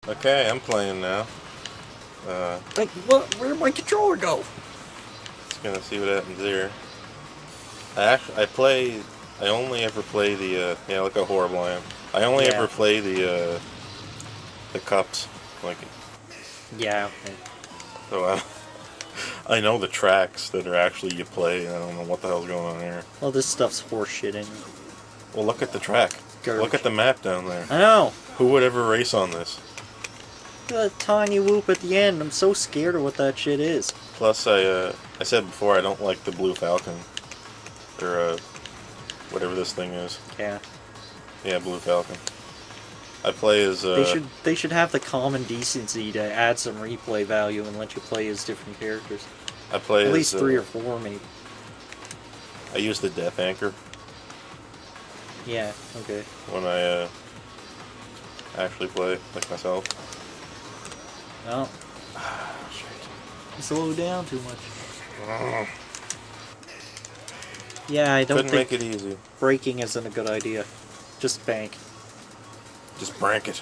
Okay, I'm playing now. Like, what? Where'd my controller go? Just gonna see what happens here. I only ever play the, yeah, look how horrible I am. I only Yeah. ever play the cups. Like, Yeah. so I know the tracks that are actually you play. I don't know what the hell's going on here. Well, this stuff's horseshitting. Well, look at the track. Garbage. Look at the map down there. I know. Who would ever race on this? That tiny whoop at the end. I'm so scared of what that shit is. Plus, I said before I don't like the Blue Falcon, or whatever this thing is. Yeah. Yeah, Blue Falcon. I play as They should have the common decency to add some replay value and let you play as different characters. I play At as least 3 or 4, maybe. I use the Death Anchor Yeah. Okay. when I actually play like myself. No. You slow down too much. Yeah, I don't Couldn't think make it easy. braking isn't a good idea. Just bank. Just brank it.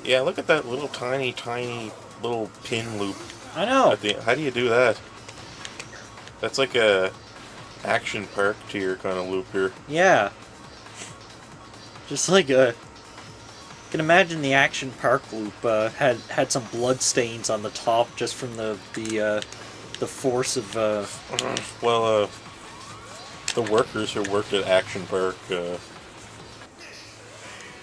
Yeah, look at that little tiny little pin loop. I know. How do you do that? That's like a action park tier kind of loop here. Yeah. Just like a. I can imagine the action park loop had some blood stains on the top just from the force of. Well, the workers who worked at Action Park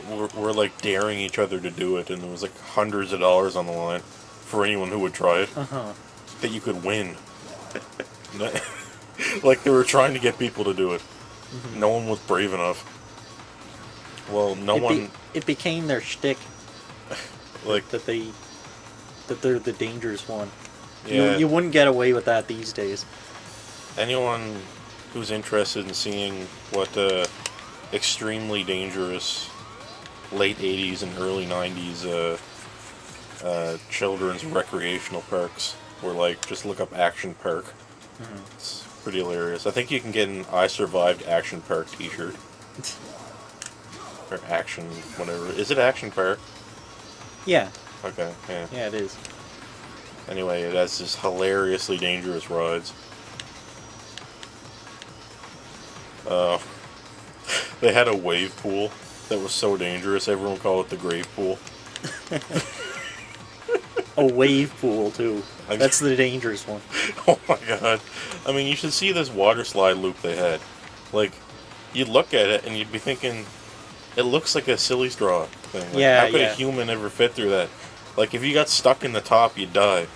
were like daring each other to do it, and there was like hundreds of dollars on the line for anyone who would try it. That you could win. Like they were trying to get people to do it. No one was brave enough. Well, It became their shtick. Like that they're the dangerous one. Yeah. You wouldn't get away with that these days. Anyone who's interested in seeing what extremely dangerous late 80s and early 90s children's recreational parks were like, just look up Action Park. It's pretty hilarious. I think you can get an I Survived Action Park t-shirt. Or Action, whatever. Is it Action Park? Yeah. Okay, yeah. Yeah, it is. Anyway, it has this hilariously dangerous rides. They had a wave pool that was so dangerous, everyone called it the grave pool. A wave pool, too. I- That's the dangerous one. Oh my god. I mean, you should see this water slide loop they had. Like, you'd look at it and you'd be thinking, it looks like a silly straw thing. Like, Yeah, how could yeah. a human ever fit through that? Like, if you got stuck in the top, you'd die.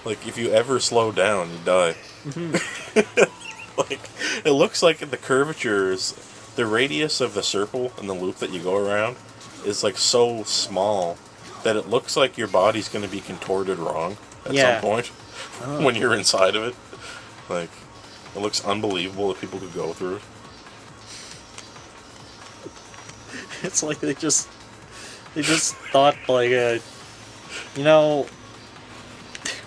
Like, if you ever slowed down, you'd die. Like, it looks like the curvature is, the radius of the circle and the loop that you go around is like so small that it looks like your body's going to be contorted wrong at Yeah. some point when you're inside of it. Like, it looks unbelievable that people could go through it. It's like they just thought, like, you know,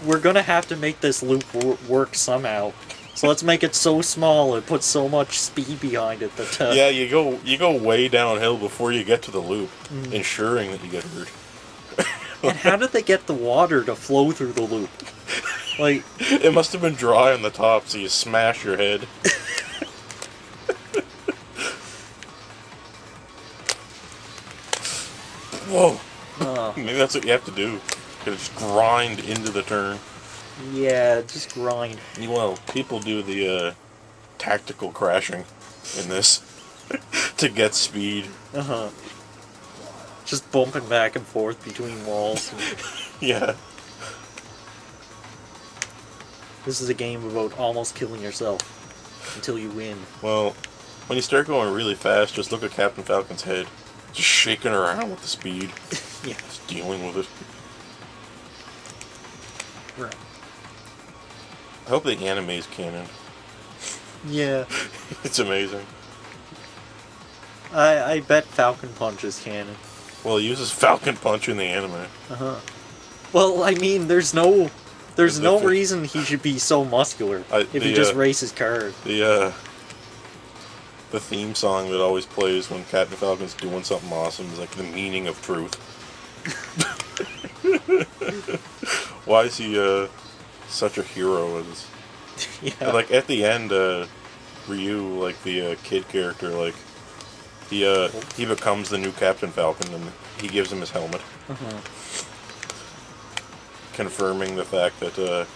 we're gonna have to make this loop work somehow. So let's make it so small and put so much speed behind it that. Yeah, you go way downhill before you get to the loop, ensuring that you get hurt. And how did they get the water to flow through the loop? Like, It must have been dry on the top, so you smash your head. Whoa! Maybe that's what you have to do. You just grind into the turn. yeah, just grind. Well, people do the tactical crashing in this to get speed. Just bumping back and forth between walls. Yeah. This is a game about almost killing yourself until you win. Well, when you start going really fast, just look at Captain Falcon's head. Just shaking around with the speed. Yeah. Just dealing with it. Right. I hope the anime is canon. Yeah. It's amazing. I bet Falcon Punch is canon. Well, he uses Falcon Punch in the anime. Well, I mean, there's no The- reason he should be so muscular if he just races cars. The theme song that always plays when Captain Falcon's doing something awesome is like the meaning of truth. why is he such a hero? Is Yeah. like at the end, Ryu, like the kid character, like he becomes the new Captain Falcon, and he gives him his helmet, Uh-huh. confirming the fact that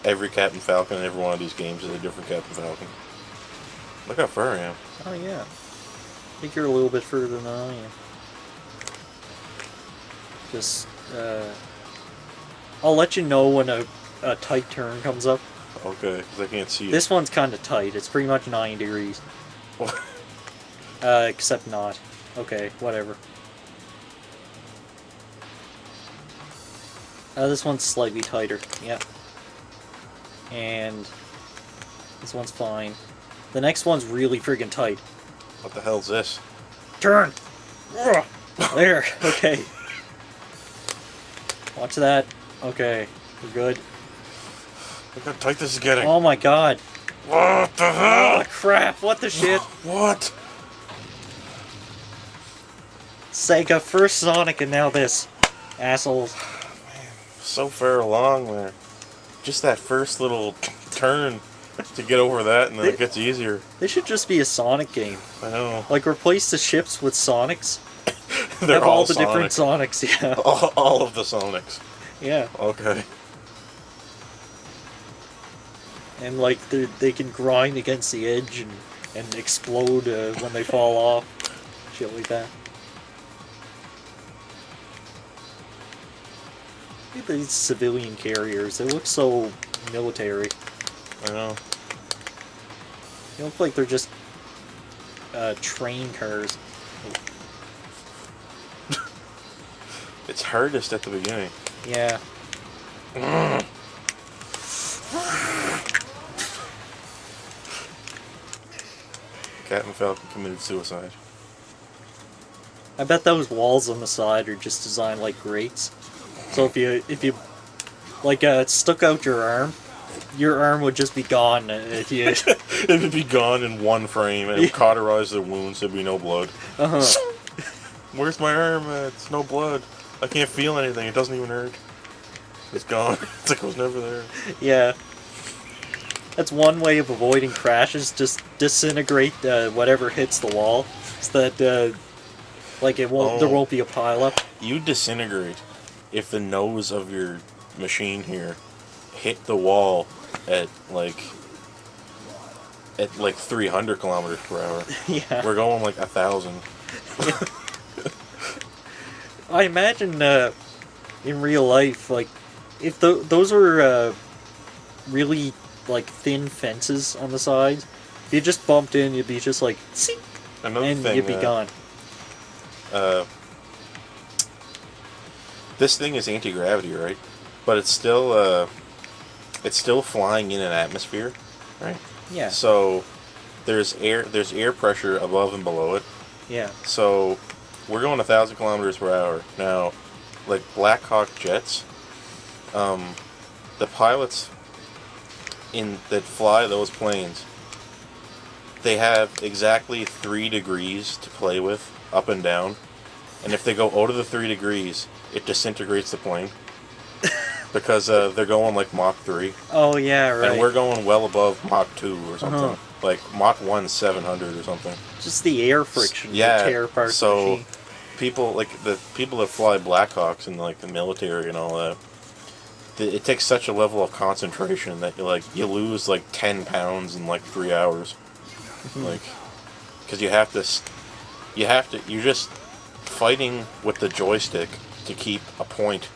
every Captain Falcon in every one of these games is a different Captain Falcon. Look how far I am. Oh yeah. I think you're a little bit further than I am. Just, I'll let you know when a tight turn comes up. Okay, because I can't see it. This one's kind of tight. It's pretty much 9 degrees. Except not. Okay, whatever. This one's slightly tighter. Yep. And this one's fine. The next one's really friggin' tight. What the hell's this? Turn! Ugh. There. Okay. Watch that. Okay. We're good. Look how tight this is getting. Oh my god. What the hell? Oh crap. What the shit? What? Sega, first Sonic and now this. Assholes. So far along there. Just that first little turn to get over that, and then it gets easier. They should just be a Sonic game. I know. Like, replace the ships with Sonics. They're Have all the Sonic. different Sonics, yeah. All of the Sonics. Yeah. Okay. And, like, they can grind against the edge and explode when they fall off. Shit like that. Look at these civilian carriers. They look so military. I know. They look like they're just train cars. It's hardest at the beginning. Yeah. Captain Falcon committed suicide. I bet those walls on the side are just designed like grates. So if you like stuck out your arm would just be gone if you. It would be gone in one frame, and it would cauterize the wounds. There'd be no blood. Where's my arm? It's no blood. I can't feel anything. It doesn't even hurt. It's gone. It's like it was never there. Yeah. That's one way of avoiding crashes. Just disintegrate whatever hits the wall, so that like it won't. There won't be a pileup. You disintegrate if the nose of your machine here hit the wall at like 300 kilometers per hour. Yeah. We're going like 1,000. I imagine in real life, like if those were really like thin fences on the sides, if you just bumped in, you'd be just like, "Seek," Another and thing, you'd be gone. This thing is anti-gravity, right? But it's still flying in an atmosphere, right? Yeah. So there's air pressure above and below it. Yeah. So we're going 1,000 kilometers per hour now. Like Black Hawk jets, the pilots that fly those planes, they have exactly 3 degrees to play with up and down, and if they go out of the 3 degrees, it disintegrates the plane because they're going like Mach 3. Oh yeah, right. And we're going well above Mach 2 or something. Like Mach 1's 700 or something. Just the air friction Yeah. would tear apart the machine. People the people that fly Blackhawks in like the military and all that, it takes such a level of concentration that you lose like 10 pounds in like 3 hours. Like, because you're just fighting with the joystick to keep a point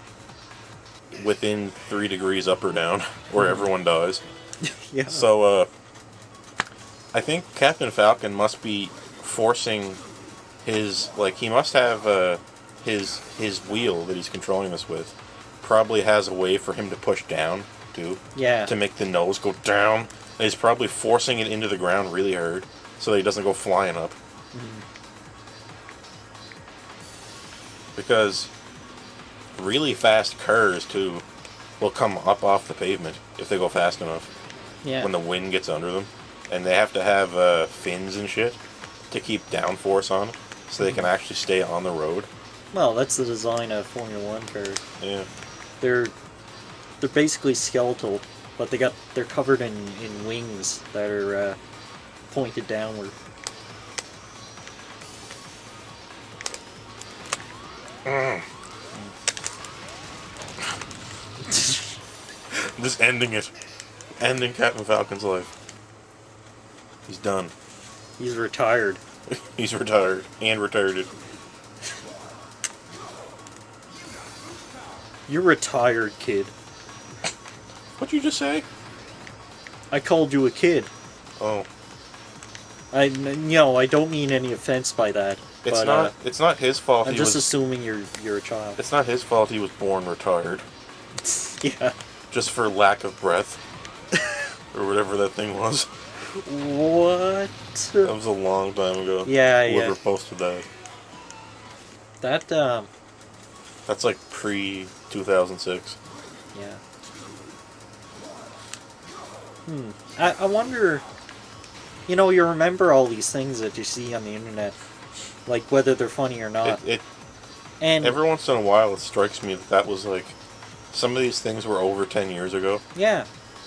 within 3 degrees up or down, or everyone dies. Yeah. So, I think Captain Falcon must be forcing he must have his wheel that he's controlling this with probably has a way for him to push down too. Yeah. To make the nose go down. And he's probably forcing it into the ground really hard so that he doesn't go flying up. Because really fast cars too will come up off the pavement if they go fast enough. Yeah. When the wind gets under them, and they have to have fins and shit to keep downforce on, so they can actually stay on the road. Well, that's the design of Formula One cars. Yeah. They're they're basically skeletal, but they're covered in wings that are pointed downward. Just ending it. Ending Captain Falcon's life. He's done. He's retired. He's retired. And retired. You're retired, kid. What'd you just say? I called you a kid. Oh. I don't mean any offense by that. It's but, not. It's not his fault. I'm just assuming you're a child. It's not his fault. He was born retired, Yeah. just for lack of breath, or whatever that thing was. What? That was a long time ago. Yeah, Whoever yeah. posted that. That That's like pre 2006. yeah. I wonder. You remember all these things that you see on the internet, like whether they're funny or not. And Every once in a while, it strikes me that was like some of these things were over 10 years ago, yeah,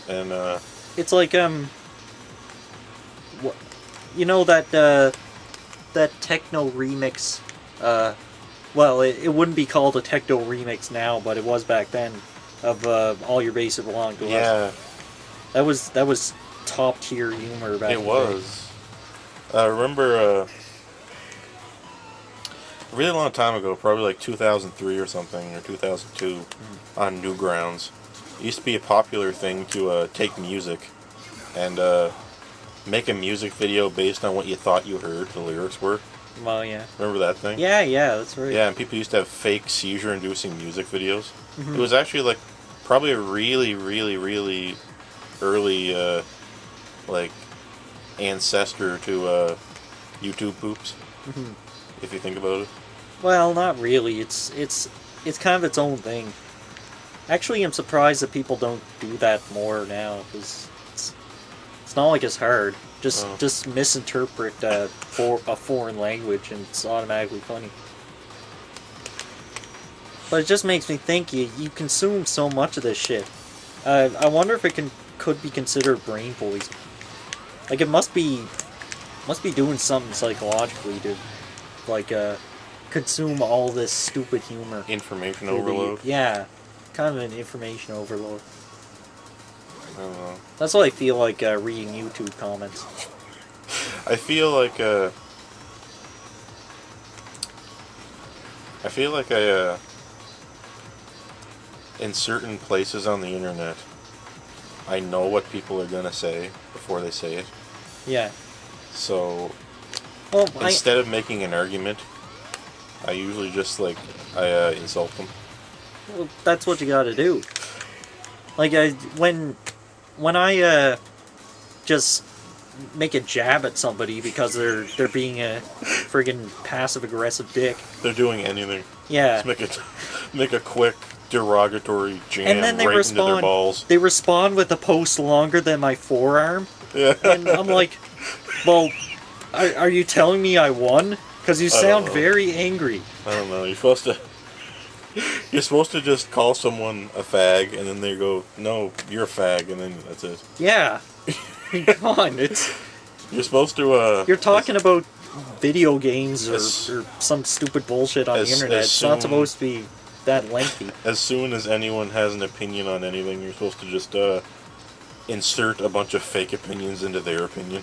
and it's like what, that techno remix. Well, it wouldn't be called a techno remix now, but it was back then. Of All Your Bases Belong to Us. yeah, That was top tier humor back. it was. I remember a really long time ago, probably like 2003 or something, or 2002, on Newgrounds. It used to be a popular thing to take music and make a music video based on what you thought you heard the lyrics were. Well, yeah. Remember that thing? Yeah, that's right. Yeah, and people used to have fake seizure-inducing music videos. Mhm. It was actually like probably a really, really, really early like ancestor to YouTube poops. Mhm. If you think about it. Well, not really. It's kind of its own thing. Actually, I'm surprised that people don't do that more now, because it's not like it's hard. Just misinterpret for a foreign language and it's automatically funny. But it just makes me think you consume so much of this shit. I wonder if it could be considered brain poison. Like it must be doing something psychologically to like consume all this stupid humor. Information overload. Yeah, kind of an information overload. I don't know. That's what I feel like reading YouTube comments. I feel like in certain places on the internet, I know what people are gonna say before they say it. Yeah. So Well, instead of making an argument, I usually just insult them. well, that's what you gotta do. Like when I just make a jab at somebody because they're being a friggin' passive aggressive dick. They're doing anything. Yeah. Just make a quick derogatory jam And then they right into their balls. They respond with a post longer than my forearm, Yeah. and I'm like, well, are you telling me I won? Because you don't sound know. very angry. I don't know. You're supposed to just call someone a fag, and then they go, "No, you're a fag," and then that's it. Yeah. Come on, You're supposed to. you're talking about video games As- or some stupid bullshit on the as internet. It's not soon- supposed to be that lengthy. As soon as anyone has an opinion on anything, you're supposed to just insert a bunch of fake opinions into their opinion,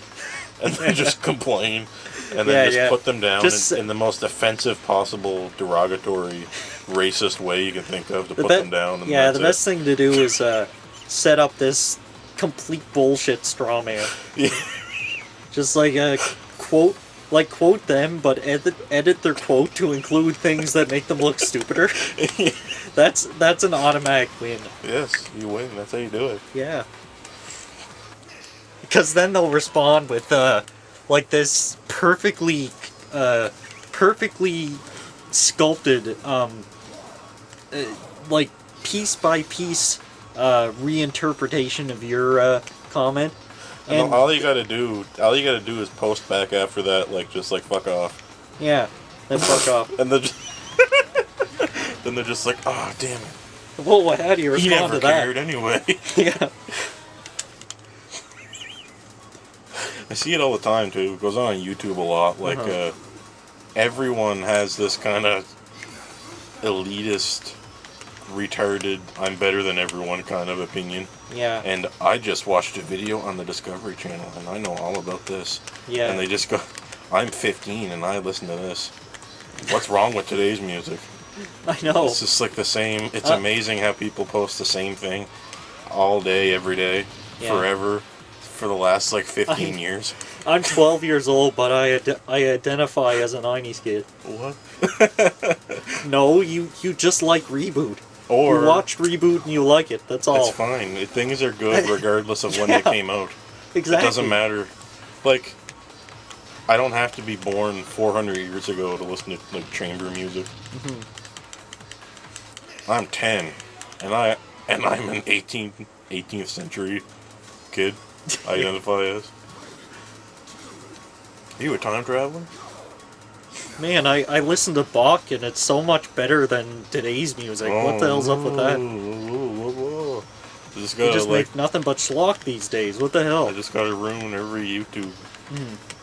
and then just complain, and then just put them down in the most offensive possible, derogatory, racist way you can think of to put them down. And Yeah, that's the it. best thing to do is set up this complete bullshit straw man. Yeah. Just like quote them, but edit their quote to include things that make them look stupider. That's an automatic win. Yes, you win. That's how you do it. Yeah. Because then they'll respond with like this perfectly sculpted like piece by piece reinterpretation of your comment. And all you gotta do is post back after that, just fuck off. Yeah, then fuck off. And then they're just like, oh damn it. Well, how do you He respond never to that? cared anyway. Yeah. I see it all the time too. It goes on YouTube a lot. Like everyone has this kind of elitist, retarded, I'm better than everyone kind of opinion. Yeah. And I just watched a video on the Discovery Channel, and I know all about this. Yeah. And they just go, I'm 15 and I listen to this. What's wrong with today's music? I know. It's just like the same. It's amazing how people post the same thing all day, every day, Yeah. forever, for the last like 15 years. I'm 12 years old, but I identify as a 90s kid. What? No, you just like Reboot. Or You watched Reboot and you like it. That's all. it's fine. Things are good regardless of when they Yeah. came out. Exactly. It doesn't matter. Like, I don't have to be born 400 years ago to listen to like chamber music. Mhm. I'm 10, and I'm an 18th century kid. I identify as. You a time traveler? Man, I listen to Bach and it's so much better than today's music. What the hell's up with that? I just You gotta just like. make nothing but schlock these days. What the hell? I just gotta ruin every YouTube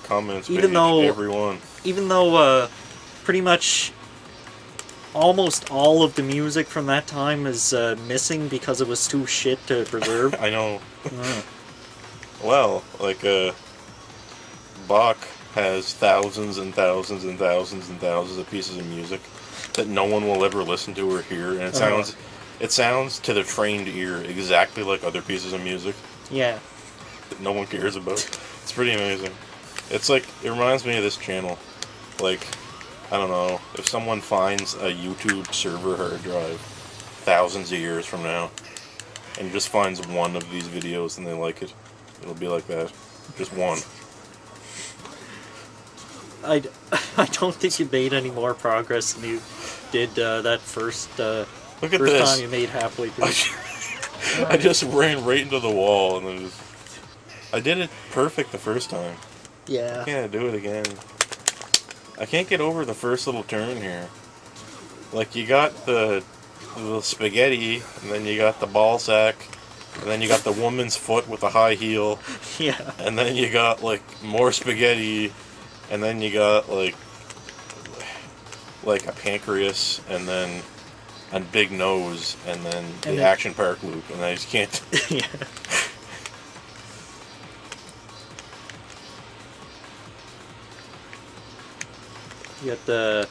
comments Even page, though- everyone. Even though pretty much almost all of the music from that time is missing because it was too shit to preserve. I know. Mm. Well, like Bach has thousands and thousands and thousands and thousands of pieces of music that no one will ever listen to or hear, and it sounds to the trained ear exactly like other pieces of music Yeah. that no one cares about. It's pretty amazing. It's like, it reminds me of this channel. Like, I don't know, if someone finds a YouTube server hard drive thousands of years from now and just finds one of these videos and they like it, it'll be like that. Just one. I don't think you made any more progress than you did that first Look at first this. time you made halfway through. I just ran right into the wall and then just... I did it perfect the first time. Yeah. I can't do it again. I can't get over the first little turn here. Like, you got the spaghetti, and then you got the ball sack, and then you got the woman's foot with the high heel, Yeah. and then you got, like, more spaghetti, and then you got, like a pancreas, and then a big nose, and then And the then- action park loop, and I just can't... Yeah. You got the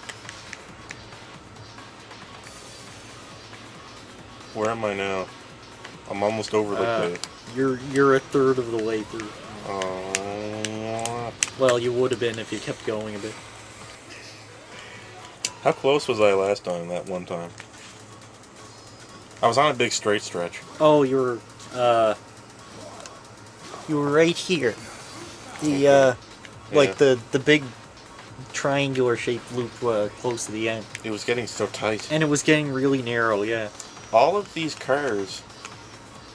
Where am I now? I'm almost over the you're a third of the way through. Oh, Well, you would have been if you kept going a bit. how close was I last time? That one time, I was on a big straight stretch. Oh, you were right here. The like Yeah. the big triangular shaped loop close to the end, It was getting so tight. and it was getting really narrow. Yeah. All of these cars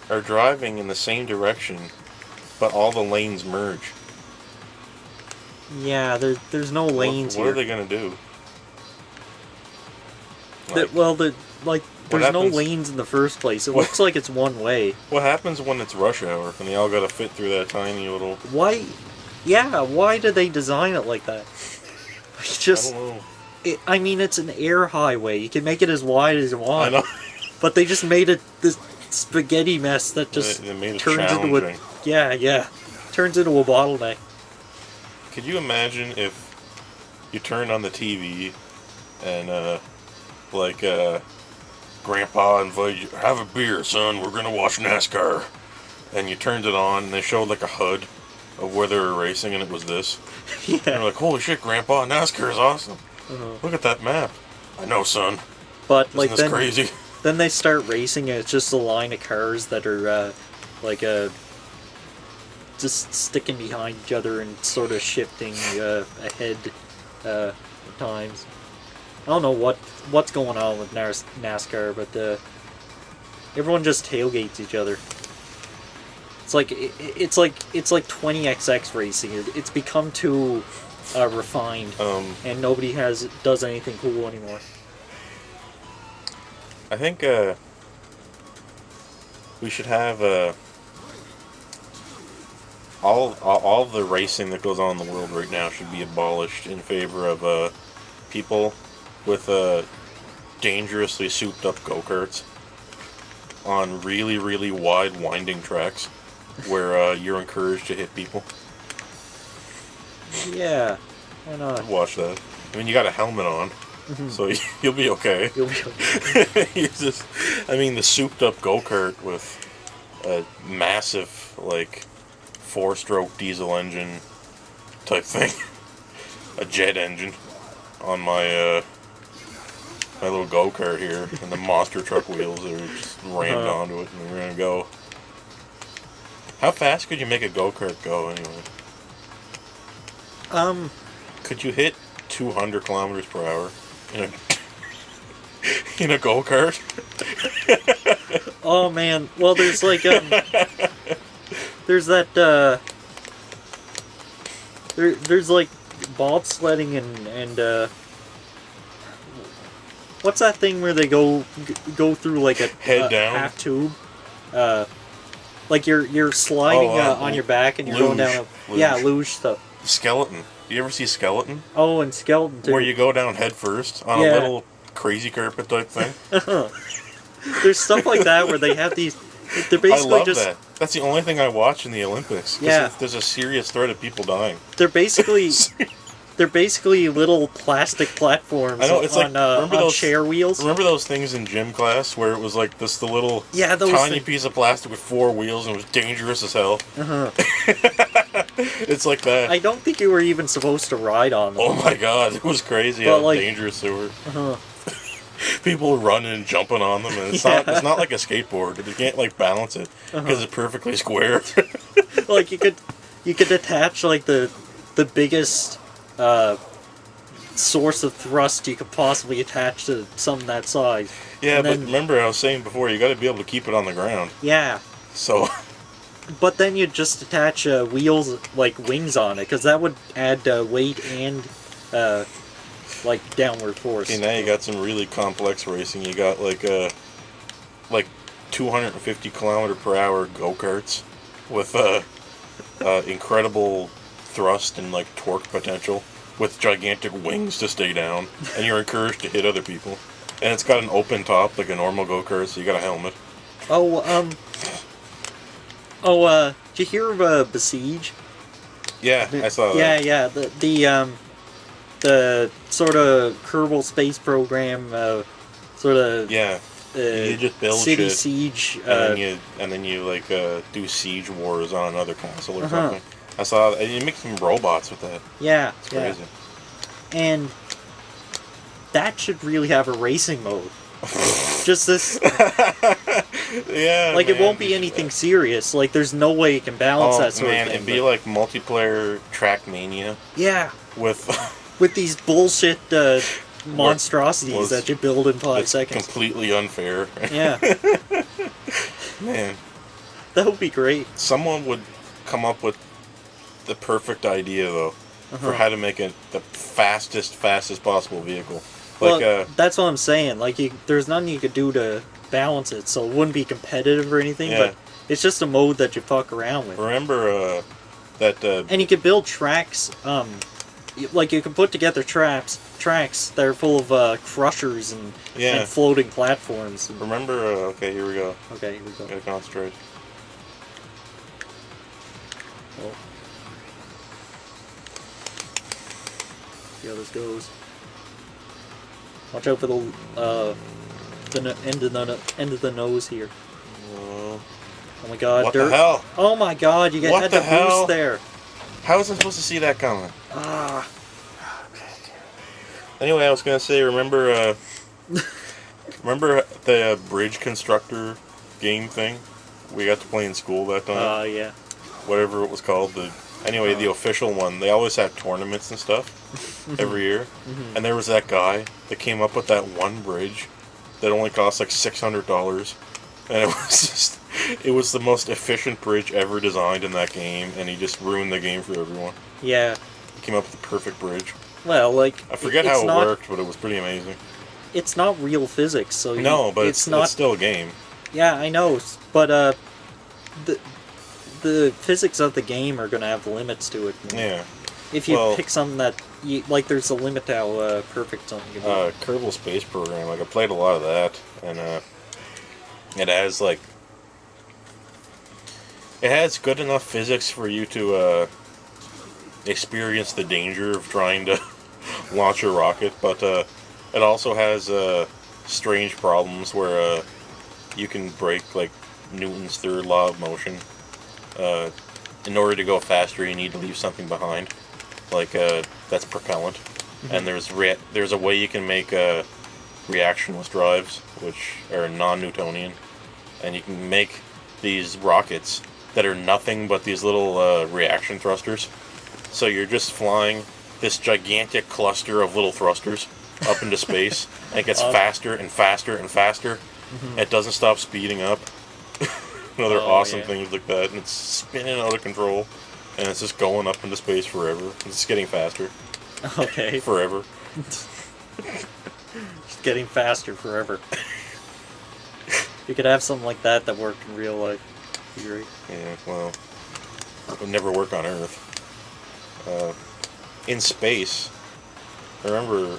are driving in the same direction, but all the lanes merge. Yeah. There's no lanes what here. are they gonna do? There's no happens- lanes in the first place. It What- looks like it's one way. What happens when it's rush hour and they all gotta fit through that tiny little? Why? Yeah. Why did they design it like that? It's just. I don't know. I mean, it's an air highway. You can make it as wide as you I want. know. But they just made it this spaghetti mess that just They made it turns into a challenging. turns into a bottleneck. Could you imagine if you turned on the TV and Grandpa invited you, have a beer, son, we're gonna watch NASCAR, and you turned it on and they showed like a HUD of where they were racing and it was this. And Yeah. you're like, holy shit, Grandpa, NASCAR is awesome. Look at that map. I know, son. But Isn't like this crazy? then they start racing and it's just a line of cars that are just sticking behind each other and sort of shifting ahead at times. I don't know what's going on with NASCAR, but everyone just tailgates each other. It's like it's like 20XX racing. It's become too refined, and nobody does anything cool anymore. I think We should have all of the racing that goes on in the world right now should be abolished in favor of people with dangerously souped up go-karts on really, really wide, winding tracks where you're encouraged to hit people. Yeah, why not? I'd watch that. I mean, you got a helmet on, so you'll be okay. You'll be okay. You just, I mean, the souped up go-kart with a massive, like, 4-stroke diesel engine type thing, a jet engine on my my little go-kart here, and the monster truck wheels that are just rammed onto it, and we're gonna go. How fast could you make a go-kart go anyway? Could you hit 200 kilometers per hour in a in a go-kart? Oh man, well there's like there's that there's like bobsledding and what's that thing where they go through like a Head down? half tube? Like you're sliding on your back and you're going down a luge stuff. Skeleton. You ever see Skeleton? Oh, and skeleton too. Where you go down head first on a little crazy carpet type thing. There's stuff like that where they have these. They're basically I love just. that. That's the only thing I watch in the Olympics. 'Cause Yeah. there's a serious threat of people dying. They're basically. They're basically little plastic platforms I know, it's like, on remember those chair wheels. Remember those things in gym class where it was like the little Those tiny things. piece of plastic with 4 wheels and it was dangerous as hell? It's like that. I don't think you were even supposed to ride on them. Oh my god, it was crazy But, how like- dangerous they were. People running and jumping on them, and it's not like a skateboard. You can't like balance it because it's perfectly square. Like you could attach like the biggest source of thrust you could possibly attach to something that size. Yeah, And but then- remember I was saying before, you got to be able to keep it on the ground. Yeah. So But then you just attach wheels, like wings on it, because that would add weight and like downward force. okay, now you got some really complex racing. You got like 250 kilometer per hour go-karts with incredible thrust and like torque potential with gigantic wings to stay down, and you're encouraged to hit other people. And it's got an open top like a normal go-kart, so you got a helmet. Did you hear of Besiege? Yeah, I saw that. Yeah. The sort of Kerbal Space Program, sort of Yeah, you just build City shit, Siege. and then you like do siege wars on another console or something. I saw that, and you make some robots with that. Yeah, It's crazy. and that should really have a racing mode. Just this, Yeah, like it man, won't be you should- anything serious. Like there's no way you can balance Oh that sort man, of thing. it'd be but- like multiplayer Trackmania yeah, with with these bullshit monstrosities was- that you build in 5 it's seconds. completely unfair. Yeah, Man, that would be great. someone would come up with the perfect idea though for how to make it the fastest possible vehicle. Like Well, that's what I'm saying. Like, there's nothing you could do to balance it, so it wouldn't be competitive or anything. Yeah. But it's just a mode that you fuck around with. remember that And you could build tracks. Like you can put together tracks that are full of crushers and floating platforms. And, remember okay, here we go. okay, here we go. Gotta concentrate. Oh. See how this goes. Watch out for the end of the nose here. Uh, Oh my god, what dirt. the hell? Oh my god, you What had the the hell? boost there. How was I supposed to see that coming? Ah, Anyway, I was gonna say, remember the bridge constructor game thing we got to play in school that time? yeah. Whatever it was called. The official one. They always have tournaments and stuff every year. And there was that guy that came up with that one bridge that only cost like $600, and it was just it was the most efficient bridge ever designed in that game, and he just ruined the game for everyone. Yeah. He came up with the perfect bridge. Well, like I forget it's how it not, worked, but it was pretty amazing. It's not real physics, so No, but it's it's not. still a game. Yeah, I know, but the the physics of the game are gonna have limits to it. And Yeah. if you Well, pick something that like, there's a limit to how perfect something can be. Kerbal Space Program, like I played a lot of that, and it has like it has good enough physics for you to experience the danger of trying to launch a rocket, but it also has strange problems where you can break like Newton's third law of motion. Uh, in order to go faster, you need to leave something behind, like that's propellant. And there's a way you can make reactionless drives, which are non-Newtonian, and you can make these rockets that are nothing but these little reaction thrusters. So you're just flying this gigantic cluster of little thrusters up into space, and it gets faster and faster and faster. It doesn't stop speeding up. Other awesome things like that, and it's spinning out of control, and it's just going up into space forever. It's just getting faster. Okay. Forever. Just getting faster forever. You could have something like that worked in real life. It'd be great. Yeah, well, it would never work on Earth. In space, remember,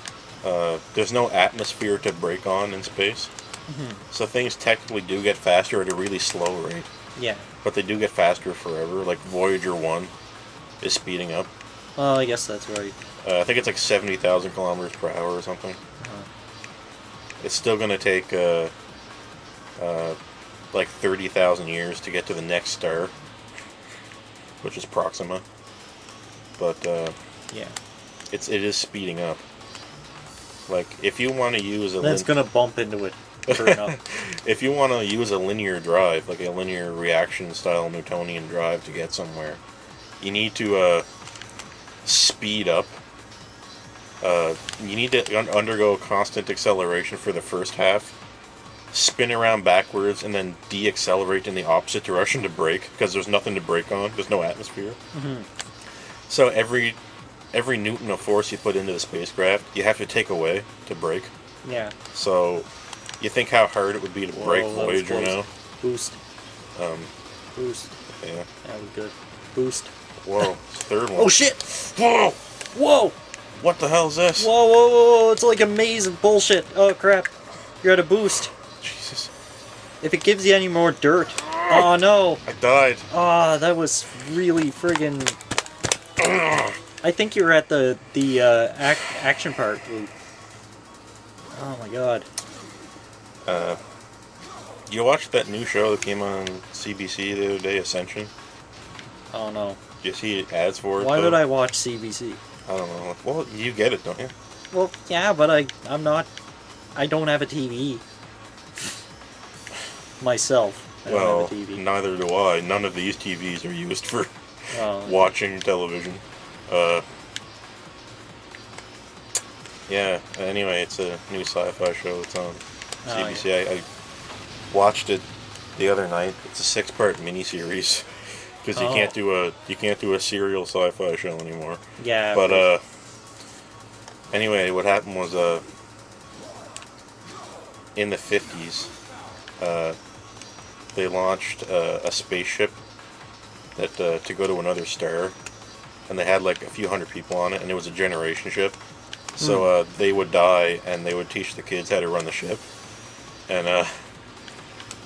there's no atmosphere to brake on in space. So things technically do get faster at a really slow rate. Yeah. But they do get faster forever. Like Voyager 1 is speeding up. Well, I guess that's right. I think it's like 70,000 kilometers per hour or something. It's still going to take like 30,000 years to get to the next star, which is Proxima. But Yeah. it is speeding up. Like if you want to use a Then it's gonna bump into it. Sure enough. if you want to use a linear drive, like a linear reaction style Newtonian drive to get somewhere, you need to speed up. You need to undergo constant acceleration for the first half, spin around backwards, and then deaccelerate in the opposite direction to brake, because there's nothing to brake on. There's no atmosphere. So every newton of force you put into the spacecraft, you have to take away to brake. Yeah. So you think how hard it would be to brake Whoa, that was Voyager close. now? Boost. Um, Boost. yeah. That was good. Boost. Whoa, third one. Oh shit! Whoa! Whoa! What the hell is this? Whoa, whoa, whoa, whoa! It's like amazing bullshit. Oh crap! You're at a boost. Jesus. If it gives you any more dirt. Oh no! I died. Ah, that was really friggin'. I think you're at the action part, Luke. Oh my god. You watched that new show that came on CBC the other day, Ascension? Oh no. Did you see ads for it? Why though? would I watch CBC? I don't know. Well, you get it, don't you? Well, yeah, but I'm not. I don't have a TV. Myself. I don't Well, have a TV. neither do I. None of these TVs are used for Oh, watching television. Yeah, anyway, it's a new sci-fi show. It's on CBC. I watched it the other night. It's a 6-part miniseries because you can't do a serial sci-fi show anymore. yeah. But anyway, what happened was in the 50s, they launched a spaceship that to go to another star, and they had like a few hundred people on it, and it was a generation ship. So they would die, and they would teach the kids how to run the ship. And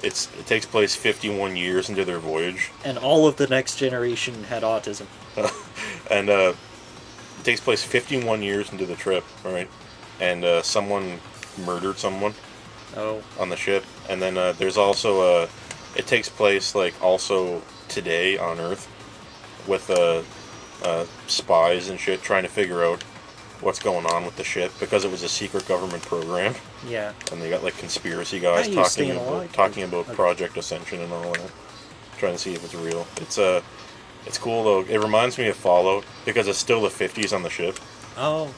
it takes place 51 years into their voyage. And all of the next generation had autism. And it takes place 51 years into the trip, right? And someone murdered someone Oh. on the ship. And then there's also it takes place like also today on Earth with spies and shit trying to figure out what's going on with the ship because it was a secret government program, Yeah. and they got like conspiracy guys How are you talking staying about alive? Project Ascension and all that, trying to see if it's real. It's cool though. It reminds me of Fallout because it's still the 50s on the ship, Oh.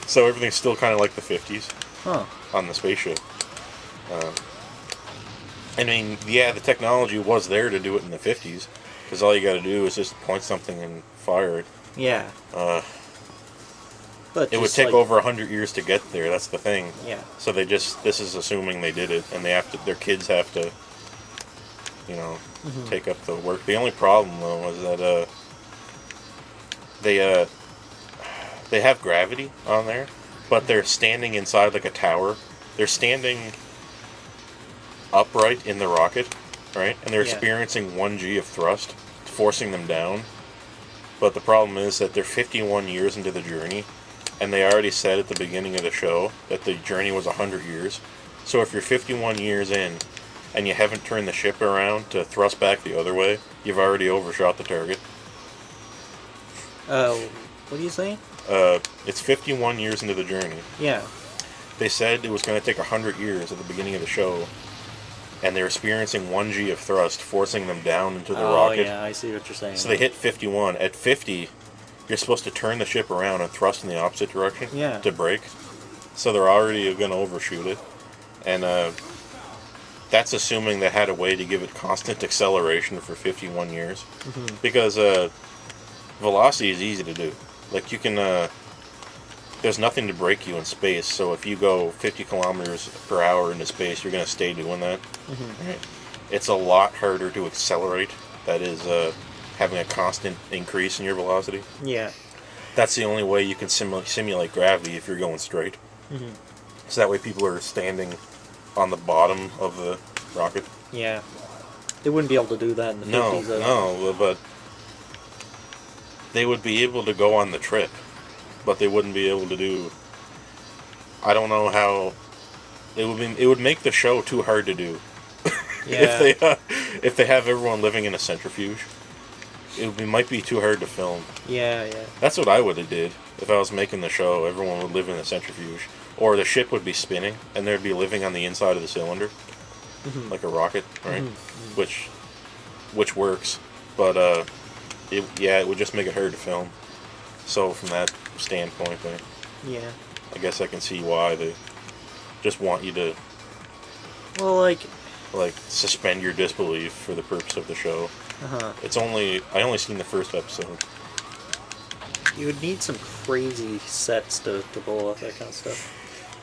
so everything's still kind of like the 50s Huh. on the spaceship. I mean, yeah, the technology was there to do it in the 50s because all you got to do is just point something and fire it. Yeah. But It would just, take like, over 100 years to get there. That's the thing. Yeah. So this is assuming they did it, and they have to. Their kids have to, you know, take up the work. The only problem though was that they have gravity on there, but they're standing inside like a tower. They're standing upright in the rocket, right? And they're Yeah. experiencing 1 g of thrust, forcing them down. But the problem is that they're 51 years into the journey, and they already said at the beginning of the show that the journey was 100 years. So if you're 51 years in, and you haven't turned the ship around to thrust back the other way, you've already overshot the target. What are you saying? It's 51 years into the journey. Yeah. They said it was going to take 100 years at the beginning of the show, and they're experiencing 1 g of thrust, forcing them down into the rocket. Yeah, I see what you're saying. So they hit 51. At 50, you're supposed to turn the ship around and thrust in the opposite direction Yeah. to brake. So they're already going to overshoot it. And that's assuming they had a way to give it constant acceleration for 51 years. Because velocity is easy to do. Like, you can... there's nothing to break you in space, so if you go 50 kilometers per hour into space, you're going to stay doing that. Right? It's a lot harder to accelerate. That is having a constant increase in your velocity. Yeah. That's the only way you can simulate gravity if you're going straight. So that way people are standing on the bottom of the rocket. Yeah. They wouldn't be able to do that in the 50s. No, but they would be able to go on the trip, but they wouldn't be able to do... I don't know how... It would make the show too hard to do. Yeah. if they have everyone living in a centrifuge, might be too hard to film. Yeah. That's what I would have did if I was making the show. Everyone would live in a centrifuge, or the ship would be spinning and they'd be living on the inside of the cylinder, like a rocket, right? Which works, but it would just make it hard to film. So from that standpoint, Yeah. I guess I can see why they just want you to Well, like suspend your disbelief for the purpose of the show. I only seen the first episode. you would need some crazy sets to pull off that kind of stuff.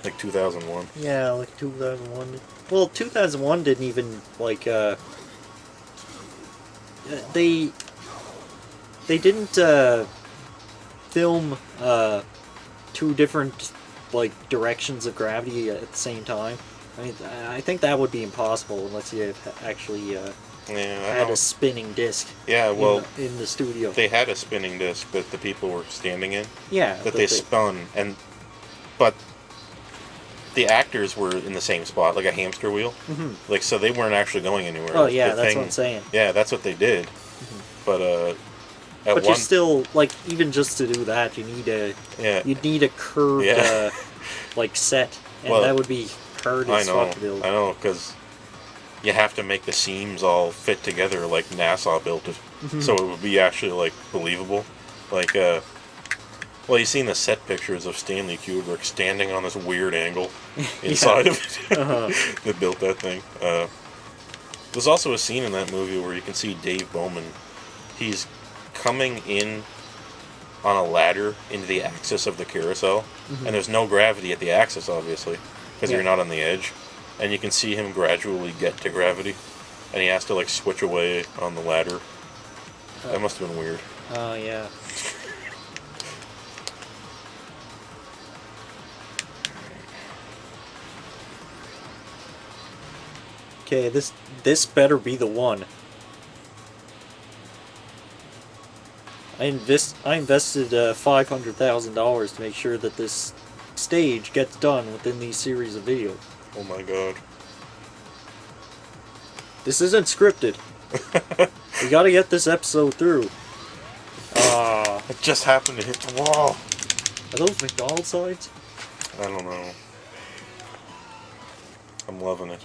Like 2001. Yeah, like 2001. Well, 2001 didn't even, like, they didn't, film, two different, like, directions of gravity at the same time. I mean, I think that would be impossible unless you actually, had a spinning disc. Yeah, well, in the studio. they had a spinning disc that the people were standing in. Yeah. That they spun, but the actors were in the same spot, like a hamster wheel. Like, so they weren't actually going anywhere. Oh yeah, that's what I'm saying. Yeah, that's what they did. But But you still, like, even just to do that, you need a you'd need a curved like set, and Well, that would be hard as fuck to build. I know, because you have to make the seams all fit together like NASA built it, so it would be actually like believable. Like, well, you've seen the set pictures of Stanley Kubrick standing on this weird angle inside of it. They built that thing. There's also a scene in that movie where you can see Dave Bowman. He's coming in on a ladder into the axis of the carousel, and there's no gravity at the axis, obviously, because you're not on the edge. And you can see him gradually get to gravity, and he has to, like, switch away on the ladder. That must have been weird. Oh yeah. Okay, this better be the one. I invested $500,000 to make sure that this stage gets done within these series of videos. Oh my god. This isn't scripted. We gotta get this episode through. It just happened to hit the wall. Are those McDonald's signs? I don't know. I'm loving it.